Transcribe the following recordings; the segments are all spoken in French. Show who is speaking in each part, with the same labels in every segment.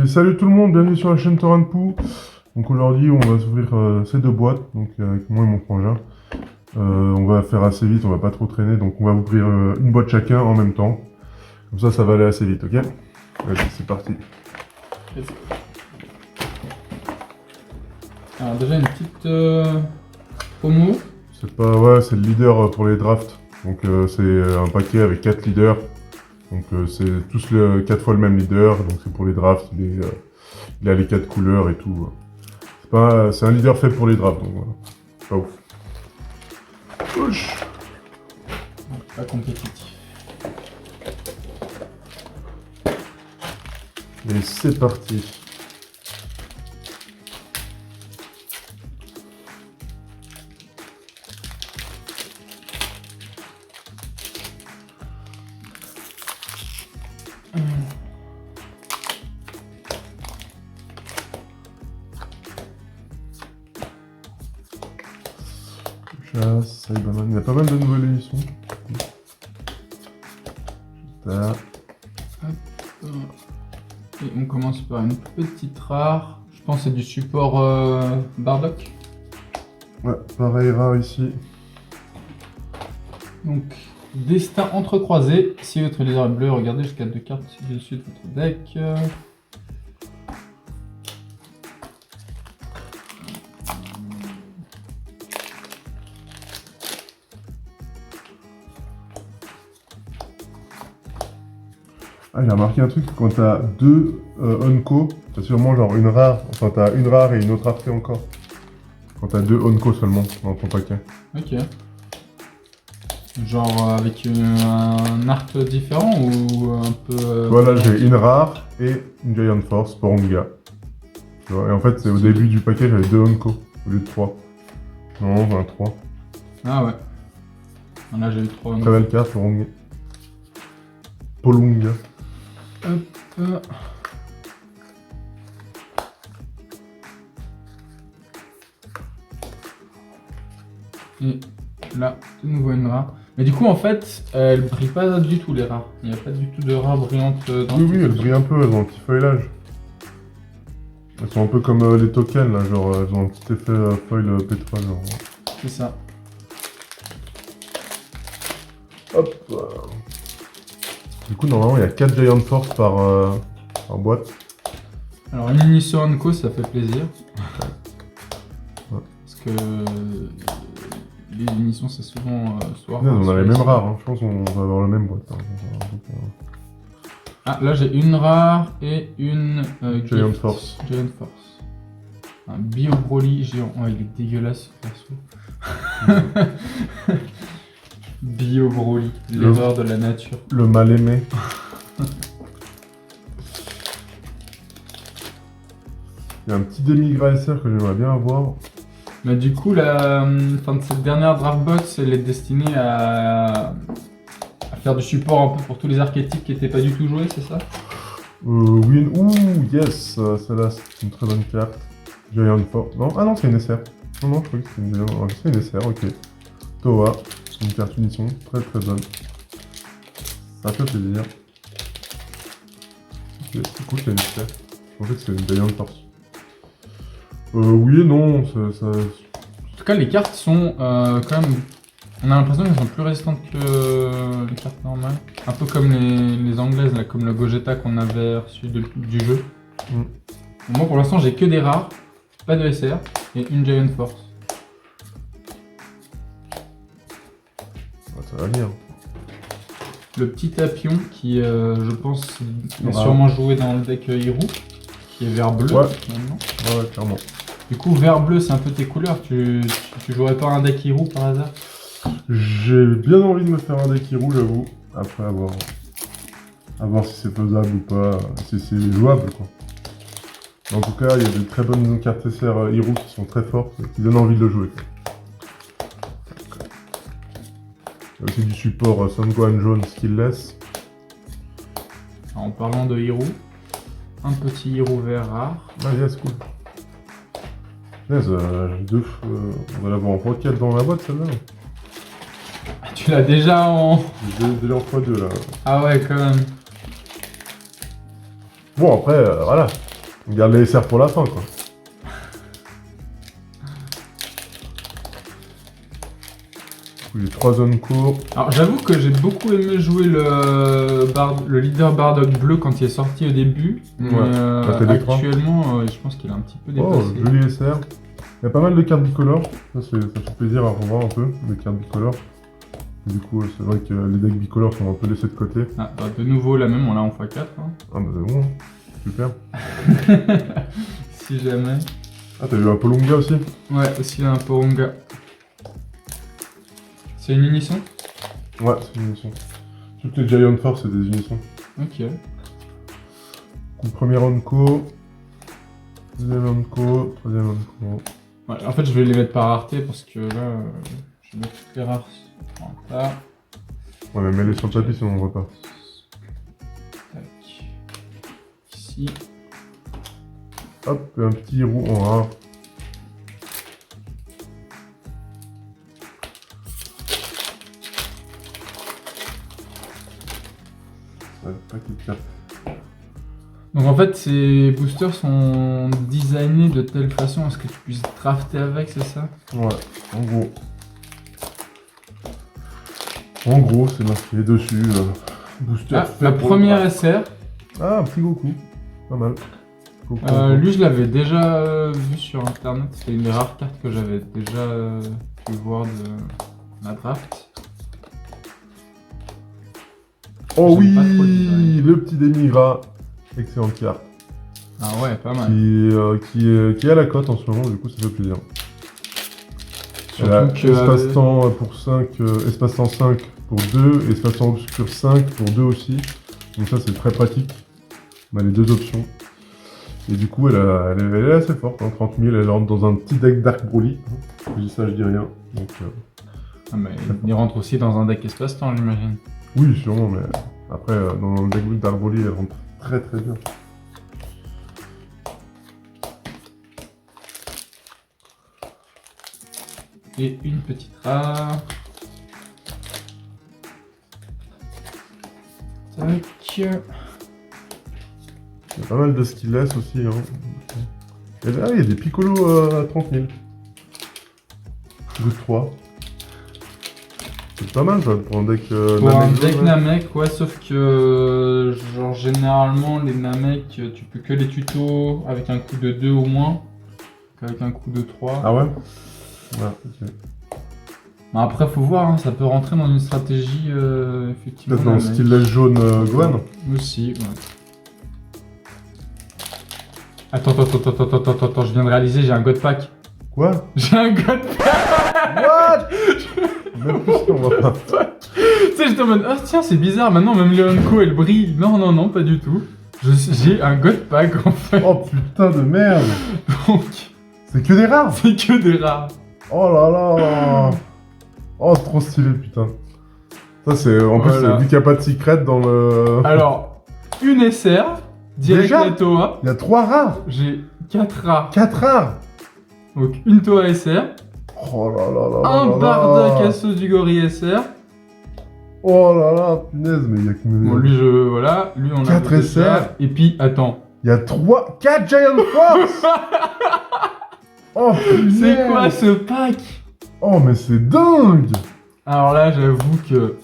Speaker 1: Ok, salut tout le monde, bienvenue sur la chaîne Torrent Pou. Donc aujourd'hui on va s'ouvrir ces deux boîtes, donc avec moi et mon frangin. On va faire assez vite, on va pas trop traîner, donc on va ouvrir une boîte chacun en même temps. Comme ça va aller assez vite, ok? Vas-y, c'est parti.
Speaker 2: Alors déjà une petite promo.
Speaker 1: C'est pas, ouais, c'est le leader pour les drafts. Donc c'est un paquet avec 4 leaders. Donc c'est tous 4 fois le même leader, donc c'est pour les drafts, il a les 4 couleurs et tout. C'est un leader fait pour les drafts, donc voilà. Pas ouf. Ouch.
Speaker 2: Pas compétitif.
Speaker 1: Et c'est parti. Chasse, Cyberman, il y a pas mal de nouvelles émissions. Là.
Speaker 2: Et on commence par une petite rare. Je pense que c'est du support Bardock.
Speaker 1: Ouais, pareil rare ici.
Speaker 2: Donc, destin entrecroisé. Si votre leader est bleu, regardez jusqu'à 2 cartes dessus de votre deck.
Speaker 1: Ah, j'ai remarqué un truc, quand t'as deux Onco, t'as sûrement genre une rare, enfin t'as une rare et une autre rareté encore. Quand t'as deux Onco seulement dans ton paquet.
Speaker 2: Ok. Genre avec un art différent ou un peu...
Speaker 1: Voilà, j'ai une rare et une Giant Force pour Onga. Tu vois, et en fait, c'est au début du paquet, j'avais deux Onco au lieu de 3. Non, j'en ai 3.
Speaker 2: Ah ouais. Là j'ai eu 3.
Speaker 1: Très belle carte pour Onga. Polunga.
Speaker 2: Hop. Et là, de nouveau une rare. Mais du coup, en fait, elle brille pas du tout les rares. Il n'y a pas du tout de rares brillantes dans
Speaker 1: Oui, elles brillent un peu, elles ont un petit feuillage. Elles sont un peu comme les tokens, là, genre, elles ont un petit effet foil pétrole. Genre.
Speaker 2: C'est ça.
Speaker 1: Hop. Du coup, normalement, il y a 4 Giant Force par boîte.
Speaker 2: Alors, une Iniso Onco, ça fait plaisir.
Speaker 1: Ouais.
Speaker 2: Parce que les munitions, c'est souvent soit
Speaker 1: Ouais,
Speaker 2: rare,
Speaker 1: on a
Speaker 2: soit
Speaker 1: les mêmes
Speaker 2: ici.
Speaker 1: rares, hein. Je pense qu'on va avoir la même boîte. Hein. Donc,
Speaker 2: Ah, là, j'ai une rare et une
Speaker 1: Giant
Speaker 2: gift.
Speaker 1: Force.
Speaker 2: Giant Force. Un Bio Broly géant. Oh, il est dégueulasse ce perso. Bio Broly, l'erreur de la nature.
Speaker 1: Le mal aimé. Il y a un petit demi-graisser que j'aimerais bien avoir.
Speaker 2: Mais du coup, la fin de cette dernière draft box, elle est destinée à faire du support un peu pour tous les archétypes qui n'étaient pas du tout joués, c'est ça?
Speaker 1: Win. Ouh, yes. Celle-là, c'est une très bonne carte. Giant Force. Non, ah non, c'est une SR. Non, je crois que c'est une Giant. C'est une SR, ok. Toa. Une carte unisson. Très très bonne. Ça fait plaisir. Ok, c'est cool, c'est une SR. Je pensais que c'était une Giant Force. Oui et non, ça...
Speaker 2: En tout cas, les cartes sont quand même... On a l'impression qu'elles sont plus résistantes que les cartes normales. Un peu comme les anglaises, là, comme le Gogeta qu'on avait reçu du jeu. Moi, pour l'instant, j'ai que des rares, pas de SR, et une Giant Force.
Speaker 1: Ça va venir.
Speaker 2: Le petit Tapion qui, je pense, est
Speaker 1: Rare.
Speaker 2: sûrement joué dans le deck Hirou, qui est vert-bleu
Speaker 1: Ouais.
Speaker 2: maintenant.
Speaker 1: Ouais, clairement.
Speaker 2: Du coup, vert-bleu, c'est un peu tes couleurs. Tu jouerais pas un deck Hirou par hasard?
Speaker 1: J'ai bien envie de me faire un deck Hirou, j'avoue. Après, à voir si c'est faisable ou pas, si c'est jouable, quoi. En tout cas, il y a de très bonnes cartes SR Hirou qui sont très fortes et qui donnent envie de le jouer, quoi. Il y a aussi du support Sun Gohan jaune skillless.
Speaker 2: Alors, en parlant de Hirou, un petit Hirou vert rare.
Speaker 1: Ah yes, cool. Yes, on va l'avoir en pocket dans la boîte, celle-là.
Speaker 2: Ah, tu l'as déjà en...
Speaker 1: J'ai déjà en x2 là.
Speaker 2: Ah ouais, quand même.
Speaker 1: Bon, après, voilà. On garde les SR pour la fin, quoi. Les 3 zones courts.
Speaker 2: Alors j'avoue que j'ai beaucoup aimé jouer le leader Bardock bleu quand il est sorti au début. Mais actuellement, je pense qu'il est un petit peu dépassé.
Speaker 1: Oh, joli SR. Il y a pas mal de cartes bicolores. Ça fait plaisir à revoir un peu, les cartes bicolores. Et du coup, c'est vrai que les decks bicolores sont un peu laissés de côté.
Speaker 2: Ah, bah, de nouveau, la même, on l'a en x4. Hein.
Speaker 1: Ah bah c'est bon, super.
Speaker 2: Si jamais.
Speaker 1: Ah, t'as eu un Polonga aussi?
Speaker 2: Ouais, aussi un Polonga. C'est une unisson?
Speaker 1: Ouais, c'est une unisson. Toutes les Giant Force, c'est des unissons.
Speaker 2: Ok.
Speaker 1: Donc, premier Onco, deuxième Onco, troisième Onco.
Speaker 2: Ouais, en fait, je vais les mettre par rareté parce que là, je vais mettre toutes les rares. Là.
Speaker 1: Ouais, mais mets-les sur le tapis sinon on voit pas.
Speaker 2: Tac. Ici.
Speaker 1: Hop, et un petit roux en rare. Paquet de cartes.
Speaker 2: Donc en fait, ces boosters sont designés de telle façon à ce que tu puisses drafter avec, c'est ça?
Speaker 1: Ouais, en gros. En gros, c'est marqué dessus. Booster.
Speaker 2: Ah, la première SR.
Speaker 1: Ah, un petit Goku. Pas mal. Goku.
Speaker 2: Lui, je l'avais déjà vu sur internet. C'était une des rares cartes que j'avais déjà pu voir de la draft.
Speaker 1: Oh
Speaker 2: J'aime pas trop le
Speaker 1: oui,
Speaker 2: design.
Speaker 1: le petit Demigra. Excellente carte.
Speaker 2: Ah ouais, pas mal.
Speaker 1: Qui est à la cote en ce moment, du coup ça fait plaisir. Elle a
Speaker 2: Surtout que
Speaker 1: espace-temps pour 5, espace-temps 5 pour 2, espace-temps obscur 5 pour 2 aussi. Donc ça c'est très pratique. On a les deux options. Et du coup elle est assez forte, hein, 30 000, elle rentre dans un petit deck Dark Broly. Je dis ça, je dis rien. Donc,
Speaker 2: ah, mais il rentre aussi dans un deck espace-temps, j'imagine.
Speaker 1: oui, sûrement, mais après dans le deck Dark Broly elle rentre très très bien.
Speaker 2: Et une petite rare. Tac.
Speaker 1: Il y a pas mal de skillless aussi. Hein. Et là, il y a des Piccolo à 30 000. Good 3. C'est pas mal ça pour un deck
Speaker 2: Pour un
Speaker 1: Namek
Speaker 2: deck
Speaker 1: jaune, là.
Speaker 2: Namek, ouais, sauf que genre généralement les Namek, tu peux que les tutos avec un coup de 2 ou moins qu'avec un coup de 3.
Speaker 1: Ah ouais? Ouais, ok.
Speaker 2: Bon, après faut voir, hein, ça peut rentrer dans une stratégie effectivement.
Speaker 1: Peut-être dans le
Speaker 2: Namek.
Speaker 1: skillless jaune Gohan.
Speaker 2: Aussi, ouais. Attends, je viens de réaliser, j'ai un God Pack.
Speaker 1: Quoi?
Speaker 2: J'ai un God Pack.
Speaker 1: What? Même plus on va pas.
Speaker 2: Tu sais, j'étais en mode, ah tiens, c'est bizarre, maintenant même Leonco elle brille. Non, pas du tout. J'ai un God Pack en fait.
Speaker 1: Oh putain de merde!
Speaker 2: Donc,
Speaker 1: C'est que des rares!
Speaker 2: c'est que des rares.
Speaker 1: Oh là là! Oh, c'est trop stylé, putain. Ça, c'est. En plus,
Speaker 2: Voilà.
Speaker 1: vu qu'il n'y a pas de secret dans le.
Speaker 2: Alors, une SR, direct
Speaker 1: Déjà
Speaker 2: la Toa.
Speaker 1: Il y a 3 rares!
Speaker 2: J'ai 4 rares.
Speaker 1: 4 rares!
Speaker 2: Donc, une Toa SR,
Speaker 1: Oh là là là là
Speaker 2: un
Speaker 1: là
Speaker 2: Bardock
Speaker 1: là.
Speaker 2: Asso du Gorille SR.
Speaker 1: Oh là là, punaise, mais il y a que...
Speaker 2: Bon, voilà, lui on a
Speaker 1: 4 SR.
Speaker 2: Et puis, attends.
Speaker 1: Il y a 4 Giant Force. Oh punaise.
Speaker 2: C'est quoi ce pack?
Speaker 1: Oh mais c'est dingue.
Speaker 2: Alors là, j'avoue que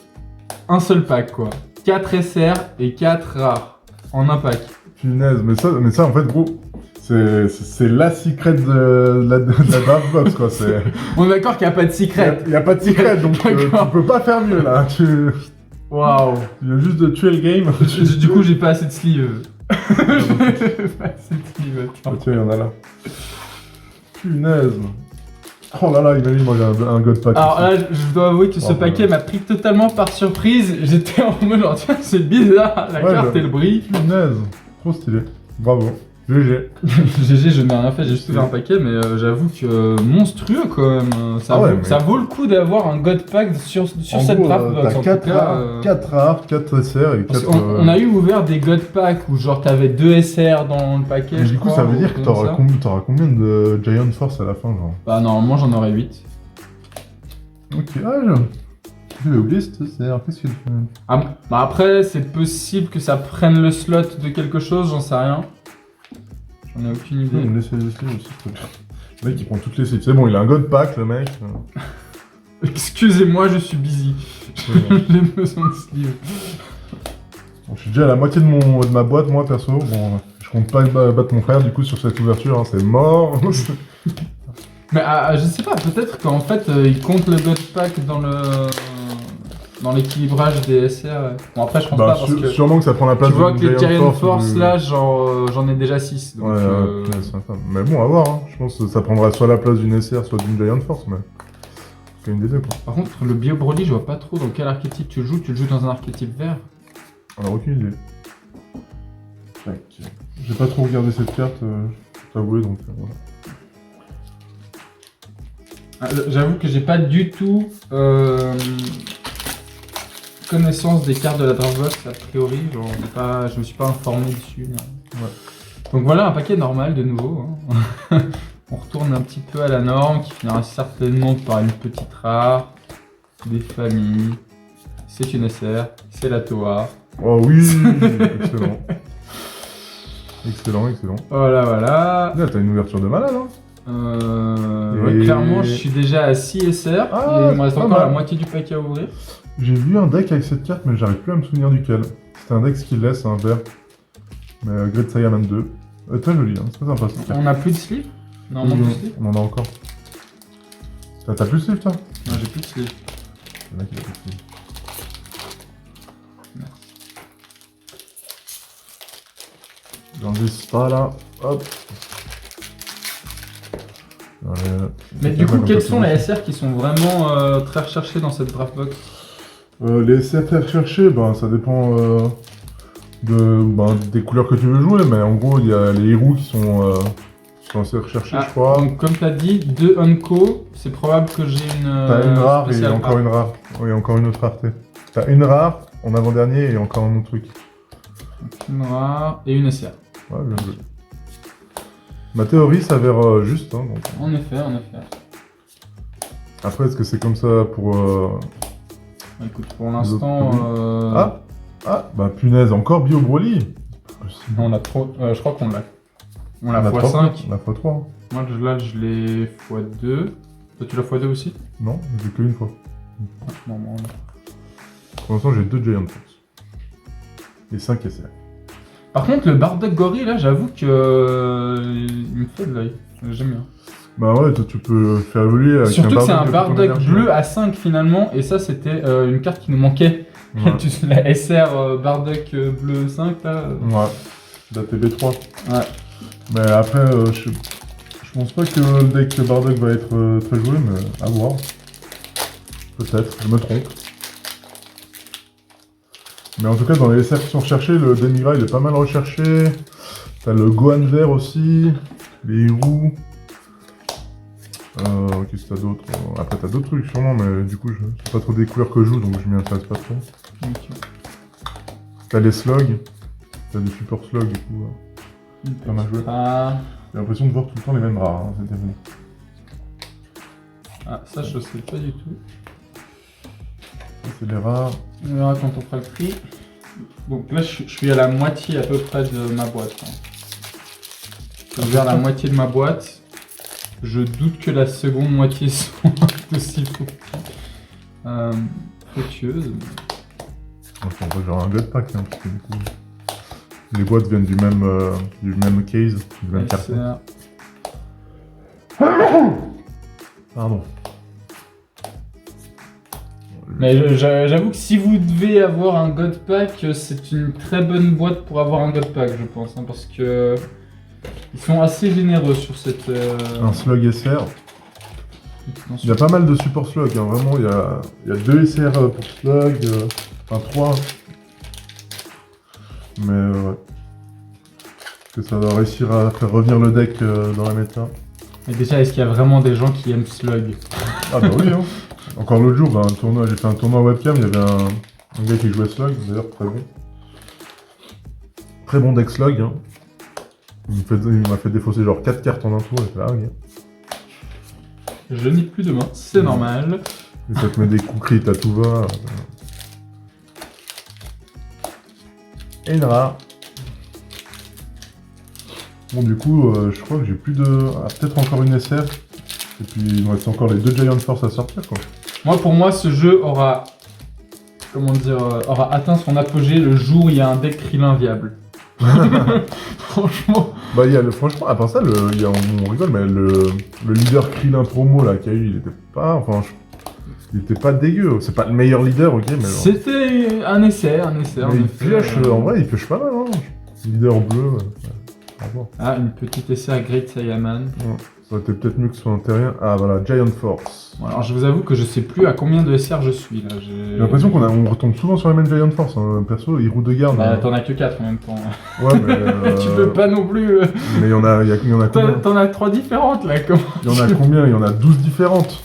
Speaker 2: un seul pack quoi. 4 SR et 4 rares en un pack.
Speaker 1: Punaise, mais ça en fait gros, c'est la secret de la draft box quoi.
Speaker 2: On est d'accord qu'il n'y a pas de secret.
Speaker 1: Il y a pas de secret donc tu
Speaker 2: D'accord.
Speaker 1: peux pas faire mieux là. Tu
Speaker 2: Waouh.
Speaker 1: viens juste de tuer le game.
Speaker 2: Du coup, j'ai pas assez de sleeve. Pas assez de sleeve,
Speaker 1: Oh,
Speaker 2: attends.
Speaker 1: tiens, il y en a là. Punaise. Oh là là, imagine moi j'ai un God Pack.
Speaker 2: Alors
Speaker 1: ici.
Speaker 2: là, je dois avouer que ce
Speaker 1: Oh,
Speaker 2: paquet m'a pris totalement par surprise. J'étais en mode genre, tiens, c'est bizarre, la
Speaker 1: Ouais,
Speaker 2: carte elle brille.
Speaker 1: Punaise. Trop stylé. Bravo. GG.
Speaker 2: GG, je n'ai rien fait, j'ai juste ouvert un paquet, mais j'avoue que monstrueux quand même. Ça,
Speaker 1: Ah ouais,
Speaker 2: vaut,
Speaker 1: mais-
Speaker 2: ça vaut le coup d'avoir un God Pack sur
Speaker 1: En
Speaker 2: cette
Speaker 1: gros,
Speaker 2: draft box.
Speaker 1: t'as
Speaker 2: En
Speaker 1: 4
Speaker 2: tout cas,
Speaker 1: rares, 4 rares, 4 SR et
Speaker 2: parce
Speaker 1: 4...
Speaker 2: qu'on- on a eu ouvert des God Pack où genre t'avais 2 SR dans le paquet.
Speaker 1: Mais
Speaker 2: je
Speaker 1: du coup,
Speaker 2: crois,
Speaker 1: ça veut
Speaker 2: ou
Speaker 1: dire que
Speaker 2: comme
Speaker 1: t'auras
Speaker 2: ça.
Speaker 1: t'auras combien de Giant Force à la fin, genre?
Speaker 2: Bah normalement j'en aurais 8.
Speaker 1: Ok, j'avais oublié cette SR, qu'est-ce qu'il fait?
Speaker 2: Ah, bah après c'est possible que ça prenne le slot de quelque chose, j'en sais rien. J'en ai aucune idée.
Speaker 1: Me laisser les sleeves aussi, c'est bien. Le mec il prend toutes les sleeves. C'est bon, il a un god pack le mec.
Speaker 2: Excusez-moi, je suis busy. J'ai besoin de sleeve.
Speaker 1: Bon, je suis déjà à la moitié de ma boîte, moi perso. Bon, je compte pas battre mon frère du coup sur cette ouverture, hein, c'est mort.
Speaker 2: Mais je sais pas, peut-être qu'en fait il compte le god pack dans l'équilibrage des SR. Bon après je pense pas parce que
Speaker 1: sûrement que ça prend la place
Speaker 2: tu vois que les Giant Force
Speaker 1: ou...
Speaker 2: là j'en ai déjà 6. Donc,
Speaker 1: Ouais, c'est sympa. Mais bon, à voir, hein. Je pense que ça prendra soit la place d'une SR, soit d'une Giant Force, mais c'est une des deux quoi.
Speaker 2: Par contre le Bio Broly je vois pas trop dans quel archétype tu le joues dans un archétype vert.
Speaker 1: Alors aucune idée. J'ai pas trop regardé cette carte, je peux t'avouer, donc voilà.
Speaker 2: J'avoue que j'ai pas du tout connaissance des cartes de la Draftbox a priori, genre, je me suis pas informé dessus.
Speaker 1: Ouais.
Speaker 2: Donc voilà un paquet normal de nouveau. Hein. On retourne un petit peu à la norme qui finira certainement par une petite rare, des familles, c'est une SR, c'est la Toa.
Speaker 1: Oh oui, excellent. Excellent.
Speaker 2: Voilà.
Speaker 1: Là, t'as une ouverture de malade, hein.
Speaker 2: Ouais, clairement, je suis déjà à 6 SR
Speaker 1: Ah,
Speaker 2: et il me reste
Speaker 1: pas
Speaker 2: encore la
Speaker 1: mal.
Speaker 2: moitié du paquet à ouvrir.
Speaker 1: J'ai vu un deck avec cette carte, mais j'arrive plus à me souvenir duquel. C'était un deck Skillless, un vert. Mais Great Saiyaman 2. Très joli, hein. C'est très sympa cette carte.
Speaker 2: On a plus de sleeve? Non, on a plus de sleeve.
Speaker 1: On en a encore. T'as plus de sleeve, toi?
Speaker 2: Non, j'ai plus de sleeve.
Speaker 1: Le mec, il a plus de sleeve. J'enregistre pas là. Hop.
Speaker 2: Mais du coup, quels sont les SR qui sont vraiment très recherchés dans cette Draftbox?
Speaker 1: Les SR très recherchés, ben, ça dépend des couleurs que tu veux jouer, mais en gros, il y a les héros qui sont assez recherchés, je crois.
Speaker 2: Donc, comme tu as dit, 2 Unco, c'est probable que j'ai une.
Speaker 1: T'as une rare et
Speaker 2: rare.
Speaker 1: encore une rare. Oui, encore une autre rareté. T'as une rare en avant-dernier et encore un autre truc.
Speaker 2: Une rare et une SR.
Speaker 1: Ouais, bien joué. Ma théorie s'avère juste. Hein, donc.
Speaker 2: En effet.
Speaker 1: Après, est-ce que c'est comme ça pour...
Speaker 2: Écoute, pour l'instant.
Speaker 1: Bah punaise, encore Bio Broly.
Speaker 2: On a trop. Je crois qu'on l'a. On l'a
Speaker 1: On a
Speaker 2: x5.
Speaker 1: On a x3.
Speaker 2: Moi, là, je l'ai x2. Toi, tu l'as x2 aussi?
Speaker 1: Non, j'ai qu'une fois.
Speaker 2: Non, bon,
Speaker 1: Pour l'instant, j'ai 2 Giant Force. Et 5 SR.
Speaker 2: Par contre, le Bardock Gorille, là, j'avoue que. Il me fait de l'œil. J'aime bien.
Speaker 1: Bah ouais, toi, tu peux le faire évoluer avec
Speaker 2: Surtout que c'est un
Speaker 1: Bardock
Speaker 2: Bardock bleu à 5 finalement, et ça, c'était une carte qui nous manquait.
Speaker 1: Ouais.
Speaker 2: La SR Bardock bleu 5, là.
Speaker 1: Ouais, la TB3.
Speaker 2: Ouais.
Speaker 1: Mais après, je pense pas que le deck Bardock va être très joué, mais à voir. Peut-être, je me trompe. Mais en tout cas, dans les SR qui sont recherchés, le Demigra il est pas mal recherché. T'as le Gohan vert aussi, les Hirou. Qu'est-ce que t'as d'autre? Après, t'as d'autres trucs sûrement, mais du coup, c'est pas trop des couleurs que je joue, donc je m'y intéresse pas trop.
Speaker 2: Okay.
Speaker 1: T'as les slugs, t'as des super slugs, du coup. Pas mal joué. J'ai l'impression de voir tout le temps les mêmes rares, hein, c'est terrible.
Speaker 2: Ah, ça, je sais pas du tout.
Speaker 1: Ça, c'est les rares.
Speaker 2: On verra quand on fera le prix. Donc là, je suis à la moitié à peu près de ma boîte. Hein. Je vais vers la moitié de ma boîte. Je doute que la seconde moitié soit aussi fructueuse.
Speaker 1: Enfin, on va genre un god pack, hein, parce que du coup, les boîtes viennent du même case, du même carton. Pardon.
Speaker 2: Mais j'avoue que si vous devez avoir un God Pack, c'est une très bonne boîte pour avoir un God Pack, je pense, hein, parce que ils sont assez généreux sur cette.
Speaker 1: Un slug SR. Il y a pas mal de support slug, hein, vraiment. Il y a 2 SR pour slug, enfin 3. Mais ouais. Est-ce que ça va réussir à faire revenir le deck dans la méta?
Speaker 2: Mais déjà, est-ce qu'il y a vraiment des gens qui aiment slug?
Speaker 1: Ah bah oui, hein. Encore l'autre jour, j'ai fait un tournoi webcam, il y avait un gars qui jouait slug, d'ailleurs très bon. Très bon deck slug, hein. Il m'a fait défausser genre 4 cartes en un tour, et là, regarde.
Speaker 2: Je n'ai plus de main, c'est normal.
Speaker 1: Et ça te met des coups crits à tout va. Et une rare. Bon, du coup, je crois que j'ai plus de... Ah, peut-être encore une SR. Et puis, il me reste encore les 2 Giant Force à sortir, quoi.
Speaker 2: Moi, pour moi, ce jeu aura... Comment dire, aura atteint son apogée le jour où il y a un deck Krillin viable. Franchement.
Speaker 1: Bah, franchement, à part ça, on rigole, mais le leader Krillin promo là qu'il y a eu, il était pas. Enfin, il était pas dégueu. C'est pas le meilleur leader, ok, mais.
Speaker 2: C'était un essai.
Speaker 1: Mais il pioche, en vrai, il pioche pas mal, hein. Leader bleu. À voir.
Speaker 2: Ah, une petite essai à Great Saiyaman.
Speaker 1: Ouais, ça aurait été peut-être mieux que ce soit un terrien. Ah, voilà, Giant Force.
Speaker 2: Bon, alors, je vous avoue que je sais plus à combien de SR je suis là.
Speaker 1: J'ai l'impression qu'on retombe souvent sur la même Giant Force. Hein. Perso, Hiro de garde.
Speaker 2: Bah, t'en as que 4 en même temps.
Speaker 1: Ouais, mais.
Speaker 2: Tu peux pas non plus.
Speaker 1: Mais il y en a combien?
Speaker 2: T'en as 3 différentes là, comment?
Speaker 1: Il y en a combien? Il y en a 12 différentes.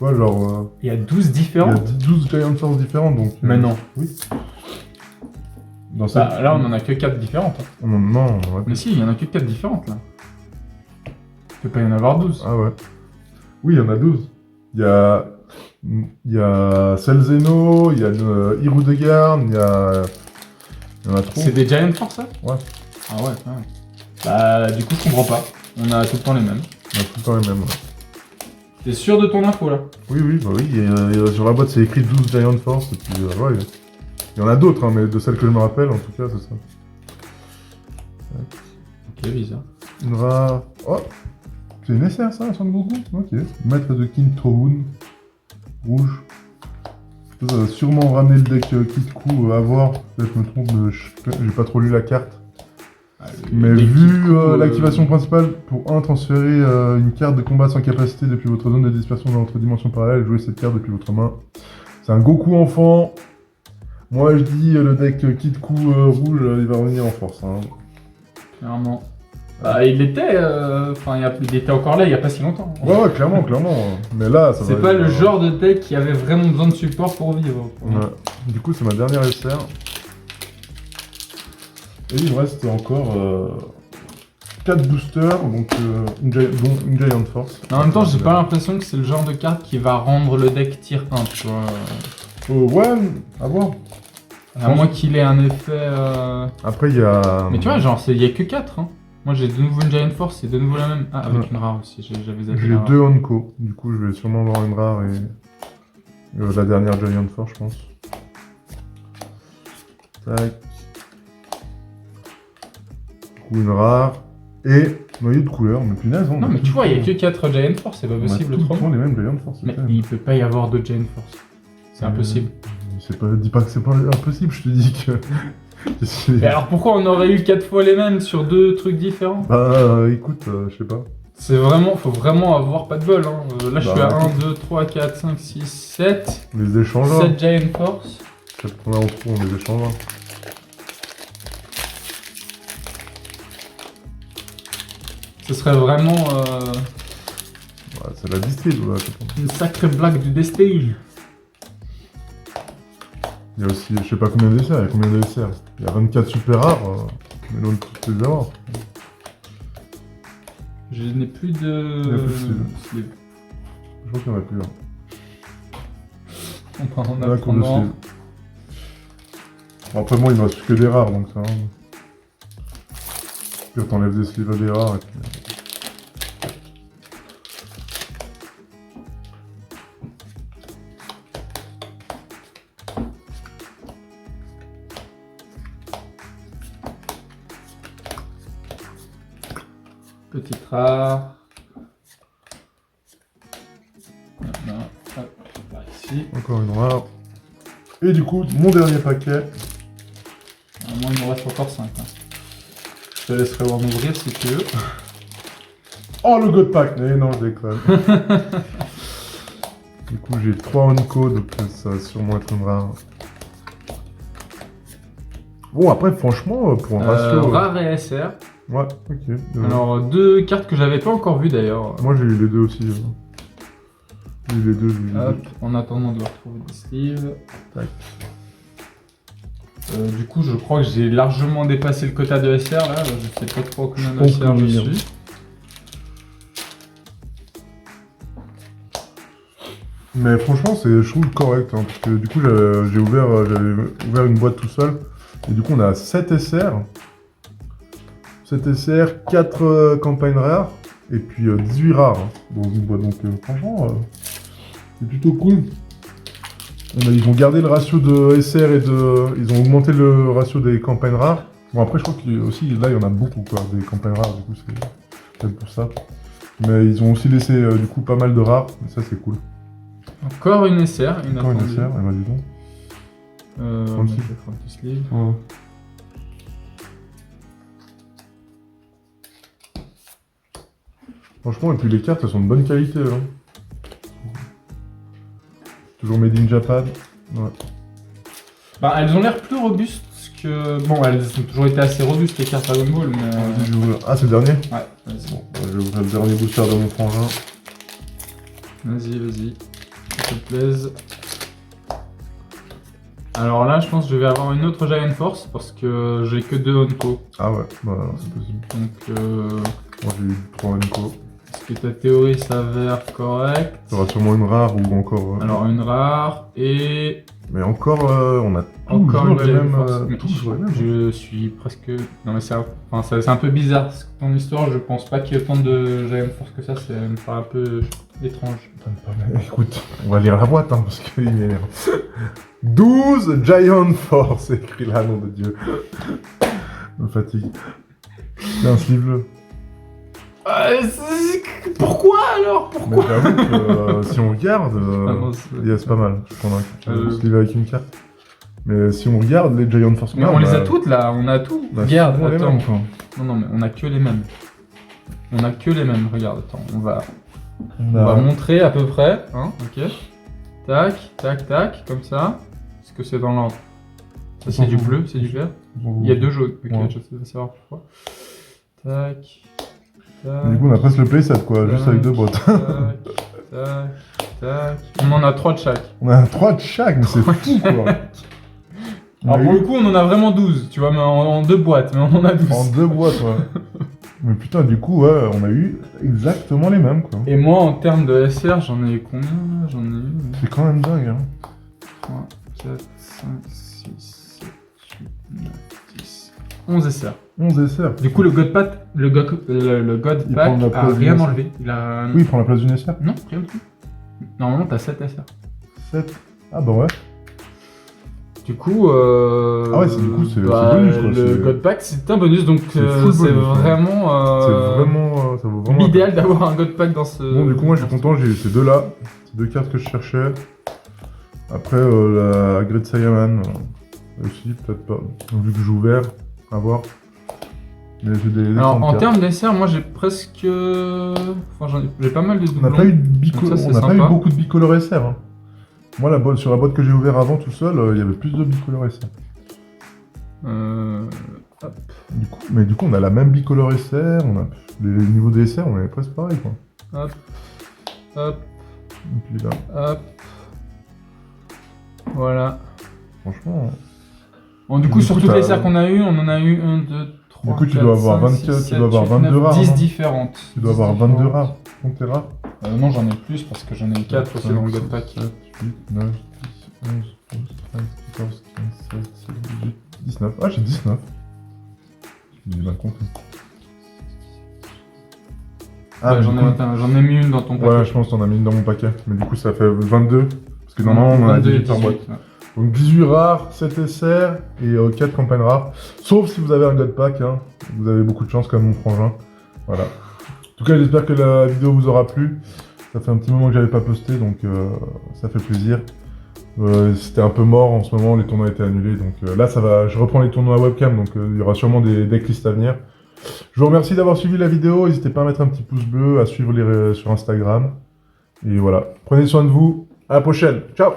Speaker 1: Ouais, genre.
Speaker 2: Il y a 12
Speaker 1: Il y a
Speaker 2: différentes?
Speaker 1: 12 Giant Force différentes, donc.
Speaker 2: Mais non.
Speaker 1: Oui. Dans cette...
Speaker 2: Bah, là, on en a que 4 différentes. Hein.
Speaker 1: Non, ouais.
Speaker 2: Mais si, il y en a que 4 différentes là. Il peut pas y en avoir 12.
Speaker 1: Ah ouais. Oui, il y en a 12. Il y a Selzeno, il y a Hiro de garde, il y en a trop.
Speaker 2: C'est des Giant Force ça?
Speaker 1: Ouais.
Speaker 2: Ah ouais, ouais. Bah, du coup, je comprends pas. On a tout le temps les mêmes.
Speaker 1: On a tout le temps les mêmes, ouais.
Speaker 2: T'es sûr de ton info là?
Speaker 1: Oui, bah oui. Et, sur la boîte, c'est écrit 12 Giant Force, et puis ouais. Il y en a d'autres, hein, mais de celles que je me rappelle, en tout cas, c'est ça.
Speaker 2: Ok, bizarre.
Speaker 1: Une rare. Oh! C'est une SR ça, Son Goku? Ok. Maître de King Tohun. Rouge. Ça va sûrement ramener le deck Kid Ku à voir. Peut-être je me trompe, j'ai pas trop lu la carte.
Speaker 2: Ah,
Speaker 1: Mais vu l'activation principale, pour 1, transférer une carte de combat sans capacité depuis votre zone de dispersion dans votre dimension parallèle, jouez cette carte depuis votre main. C'est un Goku enfant. Moi je dis le deck Kid Ku rouge, il va revenir en force. Hein.
Speaker 2: Clairement. Bah, il était encore là il y a pas si longtemps.
Speaker 1: Ouais, clairement. Mais là, ça va.
Speaker 2: C'est pas le genre de deck qui avait vraiment besoin de support pour vivre.
Speaker 1: Ouais. Du coup, c'est ma dernière SR. Et il me reste encore 4 boosters, donc dont une Giant Force.
Speaker 2: Mais en même temps, j'ai pas l'impression que c'est le genre de carte qui va rendre le deck tier 1, tu vois.
Speaker 1: Ouais, à voir.
Speaker 2: À moins qu'il ait un effet.
Speaker 1: Après, il y a.
Speaker 2: Mais tu vois, genre, il y a que 4. Hein. Moi, j'ai de nouveau une Giant Force et de nouveau la même. Ah, avec une rare aussi. J'avais zappé.
Speaker 1: J'ai 2 Onko. Du coup, je vais sûrement avoir une rare et la dernière Giant Force, je pense. Tac. Du coup, une rare. Et noyau de couleur. Mais punaise, hein.
Speaker 2: Non, mais tu vois, il y a que 4 Giant Force. C'est pas possible
Speaker 1: autrement. Les mêmes Giant Force.
Speaker 2: Mais il peut pas y avoir de Giant Force. C'est impossible.
Speaker 1: Dis pas que c'est pas impossible, je te dis que.
Speaker 2: Mais alors pourquoi on aurait eu 4 fois les mêmes sur 2 trucs différents?
Speaker 1: Bah écoute, je sais pas.
Speaker 2: Faut vraiment avoir pas de bol. Hein. Là je suis à 1, 2, 3, 4, 5, 6, 7.
Speaker 1: On les échangera.
Speaker 2: 7 Giant Force.
Speaker 1: 7 qu'on a en trop, on les échangera.
Speaker 2: Ce serait vraiment
Speaker 1: Ouais, c'est la distrib, là, je pense.
Speaker 2: une sacrée blague du Destage.
Speaker 1: Il y a aussi, je sais pas combien de desserts, il y a combien de desserts? Il y a 24 super rares, mais l'on peut toutes les avoir.
Speaker 2: Je n'ai plus de...
Speaker 1: Il y a plus de sleeve. Je crois qu'il y en a plus.
Speaker 2: On va en
Speaker 1: Là, comme le
Speaker 2: apprendre.
Speaker 1: sleeve. Bon, après moi il me reste que des rares, donc ça va. Puis t'enlèves des sleeves à des rares et puis...
Speaker 2: Petite rare. Voilà. Hop, par ici.
Speaker 1: Encore une rare. Et du coup, mon dernier paquet.
Speaker 2: Moi il me reste encore 5. Hein. Je te laisserai en ouvrir si tu veux.
Speaker 1: Oh le God Pack! Mais non, je déconne. Du coup, j'ai 3 on-code, donc ça va sûrement être une rare. Bon, après, franchement, pour un ratio...
Speaker 2: Rare et SR.
Speaker 1: Ouais, ok.
Speaker 2: Alors, 2 cartes que j'avais pas encore vues d'ailleurs.
Speaker 1: Moi, j'ai eu les deux aussi. J'ai eu les deux,
Speaker 2: Hop, en attendant de retrouver des sleeves.
Speaker 1: Tac.
Speaker 2: Du coup, je crois que j'ai largement dépassé le quota de SR là. Je sais pas trop combien de
Speaker 1: pense
Speaker 2: SR
Speaker 1: que
Speaker 2: je
Speaker 1: oui.
Speaker 2: suis.
Speaker 1: Mais franchement, je trouve correct, hein, parce que du coup, j'avais ouvert une boîte tout seul, et du coup, on a 7 SR, 7 SR, 4 campagnes rares, et puis 18 rares hein, dans une boîte. Donc franchement, c'est plutôt cool. Ils ont gardé le ratio de SR et de... Ils ont augmenté le ratio des campagnes rares. Bon après je crois qu'aussi là il y en a beaucoup quoi, des campagnes rares, du coup c'est peut-être pour ça. Mais ils ont aussi laissé du coup pas mal de rares, et ça c'est cool.
Speaker 2: Encore une SR,
Speaker 1: Encore une SR, eh ben dis donc.
Speaker 2: Sleeve.
Speaker 1: Ouais. Franchement, et puis les cartes elles sont de bonne qualité. Hein. Toujours made in Japan. Ouais.
Speaker 2: Bah, elles ont l'air plus robustes que... Bon, elles ont toujours été assez robustes les cartes Dragon Ball, mais...
Speaker 1: Ah, c'est le dernier?
Speaker 2: Ouais, vas-y.
Speaker 1: Bon, je vais ouvrir le dernier booster de mon frangin.
Speaker 2: Vas-y, vas-y. Ça te plaise. Alors là, je pense que je vais avoir une autre Giant Force parce que j'ai que 2 Honko.
Speaker 1: Ah ouais, bah alors c'est possible.
Speaker 2: Donc,
Speaker 1: moi j'ai eu 3 Honko.
Speaker 2: est-ce que ta théorie s'avère correcte?
Speaker 1: Il y aura sûrement une rare ou encore...
Speaker 2: Alors une rare et...
Speaker 1: Mais encore, on a
Speaker 2: Encore
Speaker 1: toujours
Speaker 2: une
Speaker 1: les
Speaker 2: Giant
Speaker 1: mêmes...
Speaker 2: Force. Mais
Speaker 1: toujours les mêmes.
Speaker 2: je suis presque... Non mais c'est un peu bizarre. Ton histoire, je pense pas qu'il y ait autant de Giant Force que ça. Ça me paraît un peu étrange.
Speaker 1: Écoute, on va lire la boîte hein, parce qu'il m'énerve. 12 Giant Force, c'est écrit là, nom de Dieu. Je me fatigue. C'est un sleeve bleu.
Speaker 2: Pourquoi alors?
Speaker 1: Mais
Speaker 2: Pourquoi?
Speaker 1: j'avoue que si on regarde, c'est pas mal. Je prends un sleeve avec une carte. Mais si on regarde les Giant Force,
Speaker 2: mais on les a toutes là, on a tout. Regarde, attends. Non, mais on a que les mêmes. On a que les mêmes, regarde, attends, on va montrer à peu près, hein, ok. Tac, tac, tac, comme ça. Est-ce que c'est dans l'ordre? Ça c'est du bleu, c'est du vert. Il y a 2 jaunes, ok,
Speaker 1: ouais.
Speaker 2: je sais savoir pourquoi. Tac, tac.
Speaker 1: Du coup on a presque le playset quoi, juste avec 2 boîtes.
Speaker 2: Tac, tac, tac. On en a 3 de chaque.
Speaker 1: On a 3 de chaque, mais c'est fou quoi.
Speaker 2: Alors pour le coup on en a vraiment 12, tu vois, mais en 2 boîtes, mais on en a 12.
Speaker 1: En 2 boîtes, ouais. Mais putain, du coup, ouais, on a eu exactement les mêmes, quoi.
Speaker 2: Et moi, en termes de SR, j'en ai eu combien là? J'en ai eu...
Speaker 1: C'est quand même dingue, hein.
Speaker 2: 3, 4, 5, 6, 7, 8, 9, 10... 11 SR.
Speaker 1: 11 SR.
Speaker 2: Du coup, le Godpack, le God Pack a rien enlevé. Il a...
Speaker 1: Oui, il prend la place d'une SR.
Speaker 2: Non, rien du tout. Normalement, t'as 7 SR.
Speaker 1: 7. Ah bah ouais.
Speaker 2: Du coup,
Speaker 1: ah ouais, du coup, c'est bonus, quoi.
Speaker 2: Le God Pack, c'est un bonus, donc c'est
Speaker 1: vraiment...
Speaker 2: c'est vraiment...
Speaker 1: ça vaut vraiment...
Speaker 2: l'idéal d'avoir un God Pack dans ce...
Speaker 1: Bon, du coup, moi, je suis content, j'ai eu ces 2 là. Ces 2 cartes que je cherchais. Après, la Great Saiyaman. Aussi, peut-être pas. Vu que j'ai ouvert, à voir. Mais j'ai des
Speaker 2: alors, en
Speaker 1: cartes.
Speaker 2: termes d'SR, moi, j'ai presque... Enfin, j'ai pas mal de doublons.
Speaker 1: On n'a pas eu beaucoup de bicolore SR, hein. Moi, sur la boîte que j'ai ouvert avant tout seul, il y avait plus de bicolore SR.
Speaker 2: Hop.
Speaker 1: Du coup, on a la même bicolore SR, on a les niveaux des SR, on est presque pareil, quoi.
Speaker 2: Hop. Hop.
Speaker 1: Et puis là.
Speaker 2: Hop. Voilà.
Speaker 1: Franchement...
Speaker 2: Bon, du coup, sur toutes les SR qu'on a eu, on en a eu 1, 2, 3,
Speaker 1: du coup, tu
Speaker 2: 4,
Speaker 1: dois avoir
Speaker 2: 5,
Speaker 1: 24,
Speaker 2: 6,
Speaker 1: tu dois avoir 22 rares.
Speaker 2: 10
Speaker 1: hein.
Speaker 2: différentes.
Speaker 1: Tu dois avoir 22 rares. Compte tes rares.
Speaker 2: Non, j'en ai plus parce que j'en ai 4 aussi dans le God Pack.
Speaker 1: 8, 9, 10, 11, 12, 13, 14, 15, 16, 17, 18, 19. Ah, j'ai 19. J'ai bien compté.
Speaker 2: Ah, j'en ai mis une dans ton paquet.
Speaker 1: Ouais, je pense que t'en as mis une dans mon paquet. Mais du coup, ça fait 22. Parce que normalement, on en a 18 par boîte.
Speaker 2: Ouais.
Speaker 1: Donc 18 rares, 7 SR et 4 campagnes rares. Sauf si vous avez un God Pack, hein. Vous avez beaucoup de chance comme mon frangin. Voilà. En tout cas, j'espère que la vidéo vous aura plu. Ça fait un petit moment que j'avais pas posté, donc ça fait plaisir. C'était un peu mort en ce moment, les tournois étaient annulés. Donc là, ça va. Je reprends les tournois webcam, donc il y aura sûrement des decklists à venir. Je vous remercie d'avoir suivi la vidéo. N'hésitez pas à mettre un petit pouce bleu, à suivre sur Instagram. Et voilà. Prenez soin de vous. À la prochaine. Ciao!